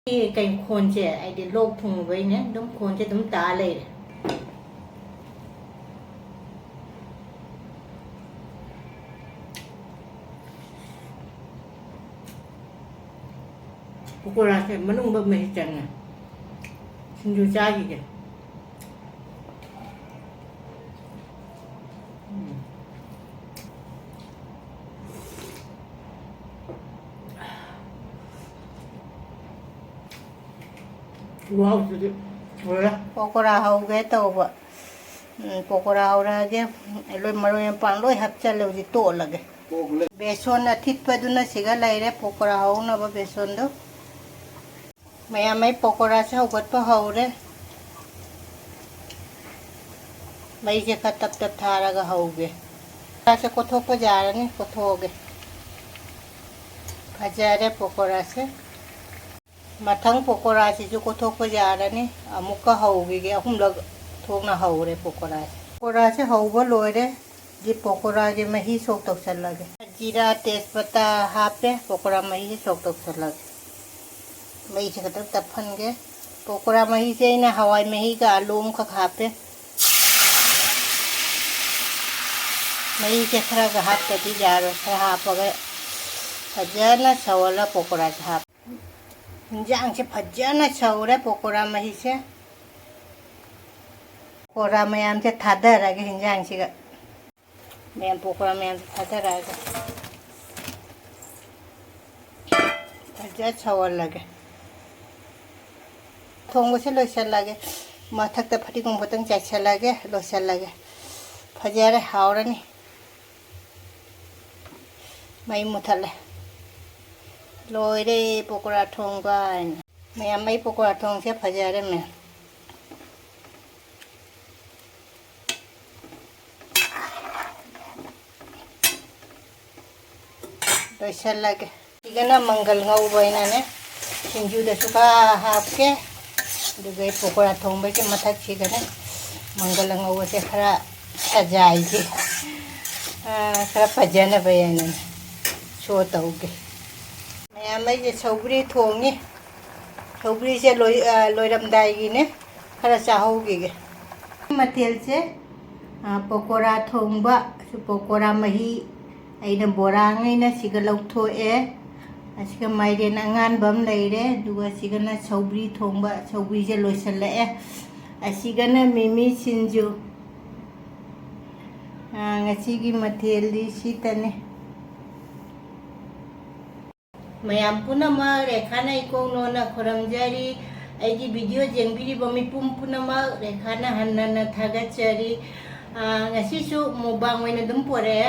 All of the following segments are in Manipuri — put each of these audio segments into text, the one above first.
Cái khôn trẻ ai để lột thùng với nhé đúng khôn trẻ đúng tá lên cô ra sẽ mất ông bơm mày chẳng à xin chú cha gì kìa wow rồi Pokora hau ge to ba pokora hau ra ge loi maro yang pan loi hap cha lo ji to lage beson athit pa du na siga lai re pokora hau na ba beson do maya mai pokora sa hau gat pa hau re mai je kha tap tap thara ga hau ge ta se ko thok pa ja ra ni ko tho ge bhaja re pokora se mathang pokora si ju ko thok pa ja ra ni amuk ka hau ge ahum lag thok na hau re pokora se hau ba loi re ji pokora ge mahi sok tok sal lage जीरा तेजपत्ता हापे पकोड़ा मही सोक तो सलग मही से कतक तफन के पकोड़ा मही से ना हवाई मही का आलू का खापे मही के खरा का हाथ कटी जा रहा है हाप अगर फजना छवला पकोड़ा हाप जांग से फजना छवरे पकोड़ा मही से पकोड़ा मयाम से थादा रगे हिंजांग से मैं पकोड़ा में थादा रगे फजा छवल लगे थोंग से लोसल लगे मथक त फटी गुम पतंग चाचा लगे लोसल लगे फजा रे हावरनी मई मुथले लोय रे पकोड़ा थोंग बान मैं मई पकोड़ा थोंग से फजा रे मैं लोसल लगे इगना मंगल ngau boy na ne sinju da suka hapke dugai pokora thongbai ke mathak chi gane mangal ngau se khara sajai ji khara pajana bayana so tauge मैं mai je saubri thongi saubri se loiram dai gi ne khara chahau gi ge matel se pokora thongba su pokora mahi aina borang aina siga lauthoe asiga maiden angan bam leire duga asiga na saubri thongba saubri je loisalla asiga na mimi sinju ngasigi mathel di sitane mayam punama rekhana ikong no na khoramjari aigi video jengbiri bami pum punama rekhana hanna thagachari ngasisu mubang waina dum pore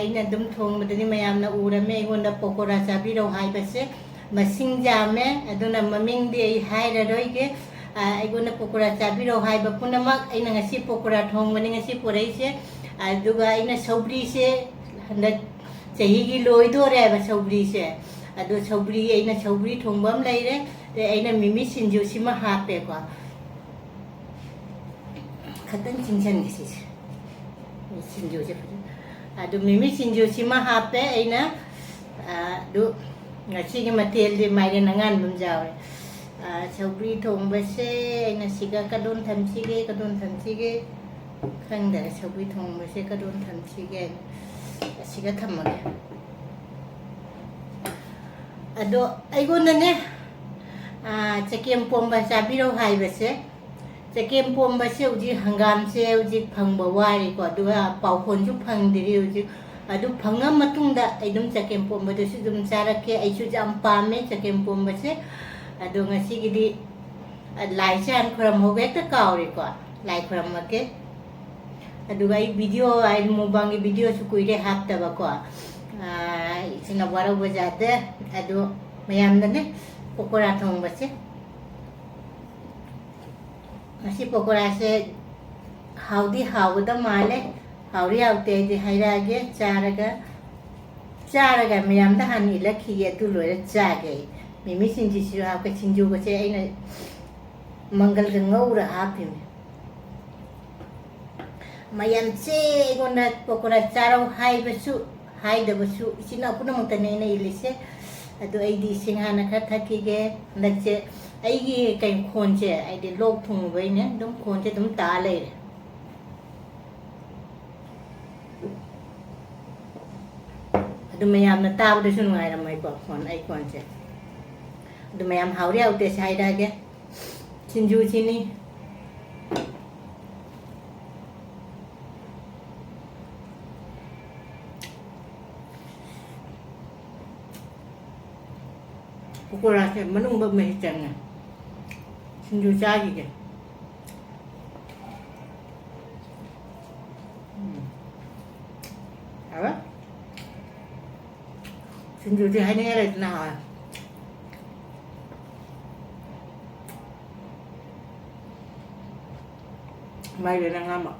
ina dum thong madani mayam na urame igonda pokora chabiro hai base masing jame aduna maming de hai ra roige igonda pokora chabiro hai ba punamak ina ngasi pokora thong mani ngasi porei se aduga ina saubri se handa chahi gi loi do re ba saubri se adu saubri ina saubri thong bam leire te ina mimi sinju sima ha pe ko khatan chingchan gi se sinju je adu mimi sinju sima hape aina du ngasi gi matel de mai nangan bum jawe saubri thong base aina siga kadon thamsi ge khang da saubri thong base kadon thamsi ge siga thamage adu aigona ne chakem pomba sabiro hai base chakem pomba se uji hangam se uji phangba wari ko du pau khon ju phang diri uji adu phangam matungda aidum chakem pomba du su dum charake ai su jam pame chakem pomba se adu ngasi gidi lai chan khram hoge ta kauri ko lai khram make adu ai video ai mobang video su kuire hapta ba ko sina wara bajade adu mayam ne pokora thong ba se Nasi pokora se haudi hauda male hauri aute je hairage charaga mayam da han ila khiye tu loira chage mimi sinji siru ha ka sinju ko che aina mangal ga ngaura api mayam che gona pokora charo hai da basu isina puna mutane na ilise ꯑꯗꯨ ꯑꯩꯗꯤ ꯏꯁꯤꯡ ꯍꯥꯟꯅ ꯈꯔ ꯊꯛꯈꯤꯒꯦ ꯍꯟꯗꯛꯁꯦ ꯑꯩꯒꯤ ꯀꯩ ꯈꯣꯟꯁꯦ ꯑꯩꯗꯤ ꯂꯣꯛ ꯊꯨꯡꯕꯩꯅꯦ ꯑꯗꯨꯝ ꯈꯣꯟꯁꯦ ꯑꯗꯨꯝ ꯇꯥ ꯂꯩꯔꯦ ꯑꯗꯨ ꯃꯌꯥꯝꯅ ꯇꯥꯕꯗꯁꯨ ꯅꯨꯡꯉꯥꯏꯔꯝꯃꯣꯏꯀꯣ ꯑꯩ ꯈꯣꯟꯁꯦ ꯑꯗꯨ ꯃꯌꯥꯝ ꯍꯥꯎꯔꯦ ꯍꯥꯎꯇꯦꯁꯦ ꯍꯥꯏꯔꯛꯑꯒꯦ ꯁꯤꯡꯖꯨꯁꯤꯅꯤ ꯄꯀꯣꯔꯥꯁꯦ ꯃꯅꯨꯡꯗ ꯃꯍꯤ ꯆꯪꯉꯦ ꯁꯤꯡꯖꯨ ꯆꯥꯈꯤꯒꯦ ꯍꯥꯎꯔꯦ ꯁꯤꯡꯖꯨꯗꯤ ꯍꯥꯏꯅꯤꯡꯉꯥꯏ ꯂꯩꯇꯅ ꯍꯥꯎꯋꯦ ꯃꯥꯏꯔꯦꯟ ꯑꯉꯥꯡꯕ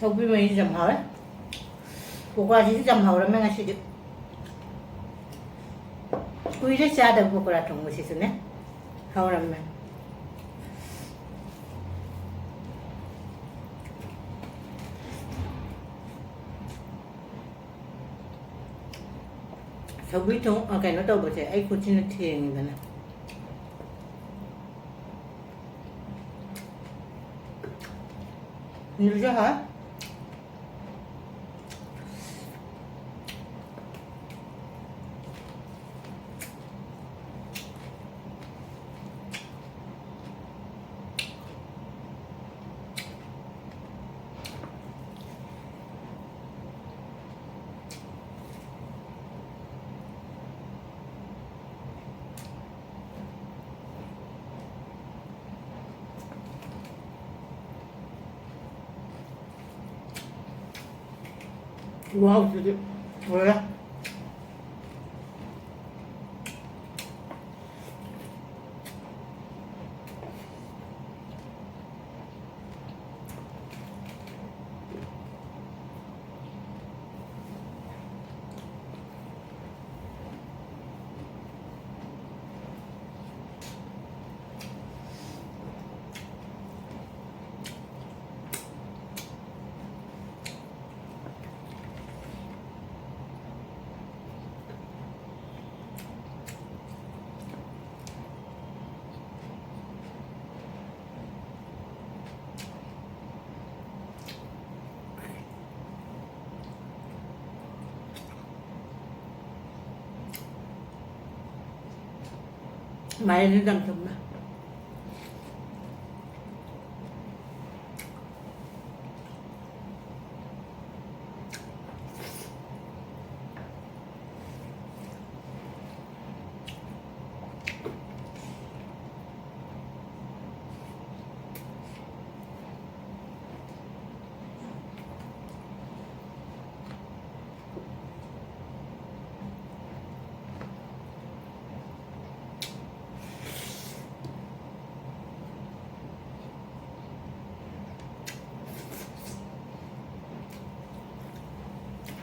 ꯁꯧꯒ꯭ꯔꯤ ꯃꯍꯤꯁꯨ ꯌꯥꯝ ꯍꯥꯎꯋꯦ ꯄꯀꯣꯔꯥꯁꯤꯁꯨ ꯌꯥꯝ ꯍꯥꯎꯔꯝꯃꯦ ꯉꯁꯤꯗꯤ ꯀꯨꯏꯔꯦ ꯆꯥꯗꯕ ꯄꯀꯣꯔꯥ ꯊꯣꯡꯕꯁꯤꯁꯨꯅꯦ ꯍꯥꯎꯔꯝꯃꯦ ꯁꯧꯒ꯭ꯔꯤ ꯀꯩꯅꯣ ꯇꯧꯕꯁꯦ ꯑꯩ ꯈꯨꯠꯁꯤꯅ ꯊꯦꯡꯉꯤꯗꯅ ꯁꯤꯡꯖꯨꯁꯨ ꯍꯥꯎꯋꯦ 와우, 뭐야? 마요네즈 정말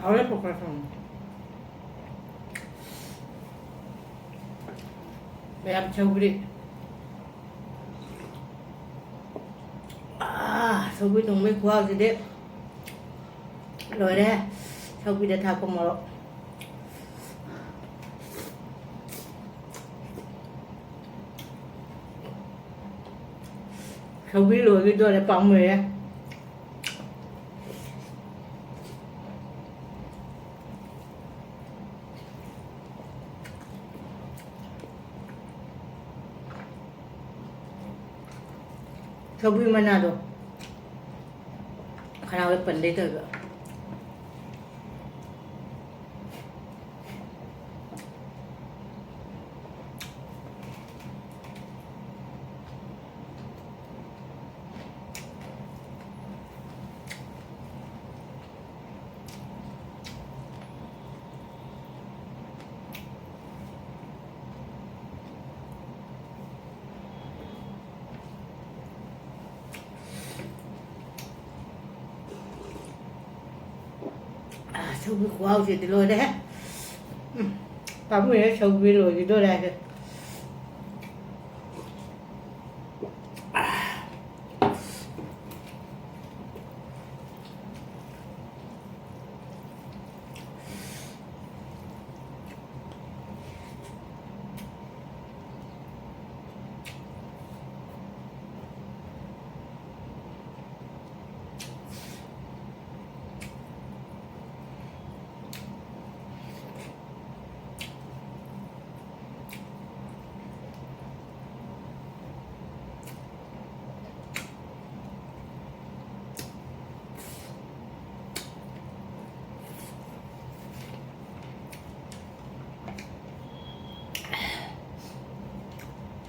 ahora por corazón. Vean sogri. Sogri nung may kuha sidi. Rồi đấy, sogri đã thả con moro. Sogri rồi cái đôi là bóng người á. Sogri manado. Khana với phần đấy thôi cơ. Châu bị khóa gì thì lôi đấy. Tắm người châu bị lôi cái đôi này kìa.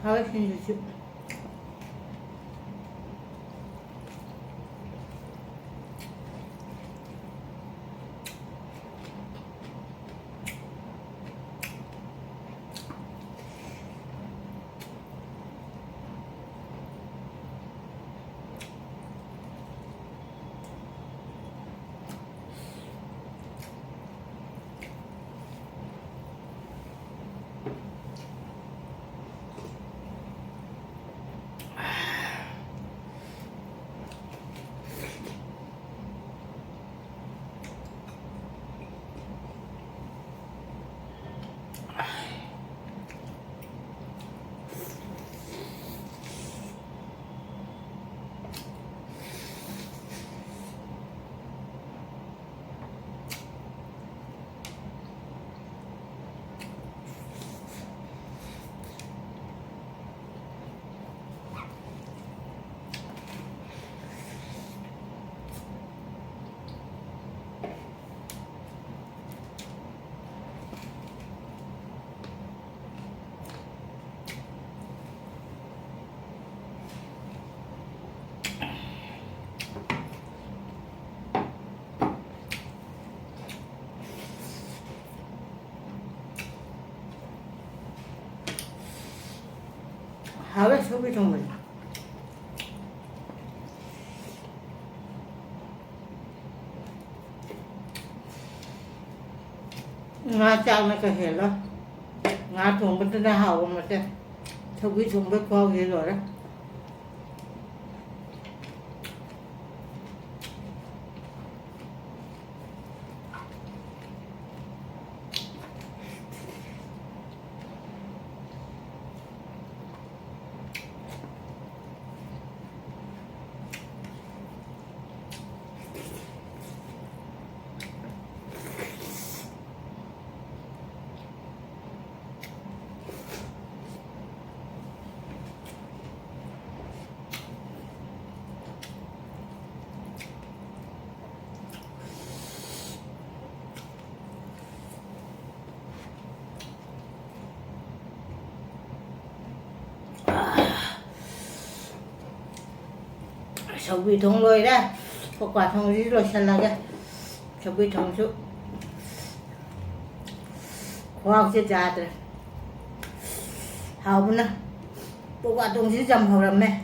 Thôi xin chịu. 하왜 소비 종물 ngã chạm này cả hết rồi ngã thùng bên trên hậu mà thế thôi quý thùng biết qua gì rồi đó sầu bị thùng rồi đó có quả thùng gì rồi xem là cái sầu bị thùng chút khoa chết ra rồi hào nè có quả thùng gì dầm hào làm này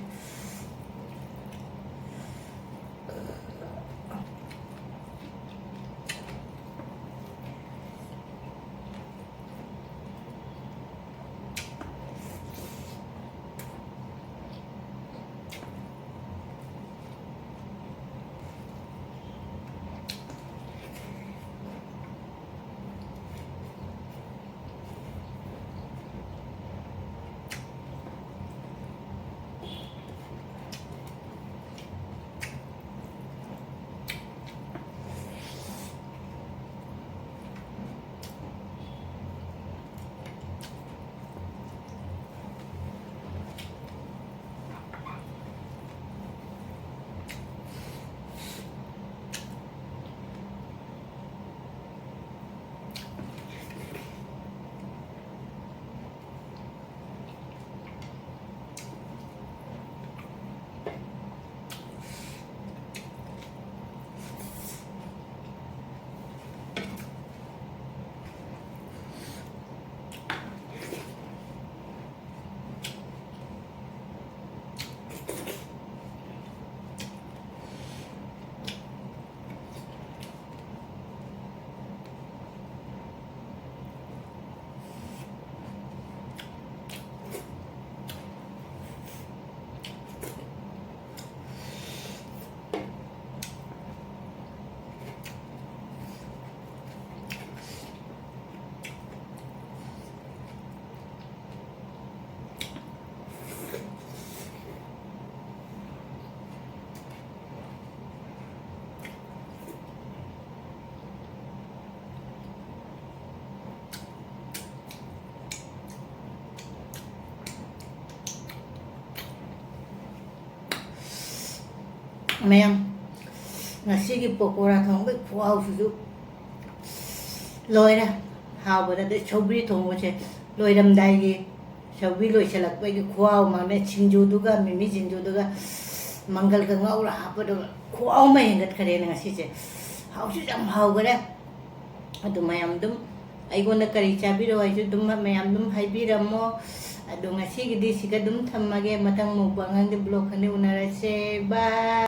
ꯃꯌꯥꯝ ꯉꯁꯤꯒꯤ ꯄꯀꯣꯔꯥ ꯊꯣꯡꯕꯒꯤ ꯈꯨꯍꯥꯎꯁꯤꯁꯨ ꯂꯣꯏꯔꯦ ꯍꯥꯎꯕꯗ ꯑꯗꯩ ꯁꯧꯒ꯭ꯔꯤ ꯊꯣꯡꯕꯁꯦ ꯂꯣꯏꯔꯝꯗꯥꯏꯒꯤ ꯁꯧꯒ꯭ꯔꯤ ꯂꯣꯏꯁꯤꯜꯂꯛꯄꯒꯤ ꯈꯨꯍꯥꯎ ꯃꯥꯡꯅ ꯁꯤꯡꯖꯨꯗꯨꯒ ꯃꯤꯃꯤ ꯁꯤꯡꯖꯨꯗꯨꯒ ꯃꯪꯒꯜꯒ ꯉꯧꯔ ꯍꯥꯞꯄꯗꯨꯒ ꯈꯨꯍꯥꯎ ꯑꯃ ꯍꯦꯟꯒꯠꯈ꯭ꯔꯦꯅ ꯉꯁꯤꯁꯦ ꯍꯥꯎꯁꯨ ꯌꯥꯝ ꯍꯥꯎꯈꯔꯦ ꯑꯗꯨ ꯃꯌꯥꯝ ꯑꯗꯨꯝ ꯑꯩꯉꯣꯟꯗ ꯀꯔꯤ ꯆꯥꯕꯤꯔꯣ ꯍꯥꯏꯁꯨ ꯑꯗꯨꯝ ꯃꯌꯥꯝ ꯑꯗꯨꯝ ꯍꯥꯏꯕꯤꯔꯝꯃꯣ ꯑꯗꯣ ꯉꯁꯤꯒꯤꯗꯤ ꯁꯤꯒ ꯑꯗꯨꯝ ꯊꯝꯃꯒꯦ ꯃꯊꯪ ꯃꯨꯛꯕꯥꯡ ꯕ꯭ꯂꯣꯛ ꯑꯅꯤ ꯎꯅꯔꯁꯦ ꯕꯥꯏ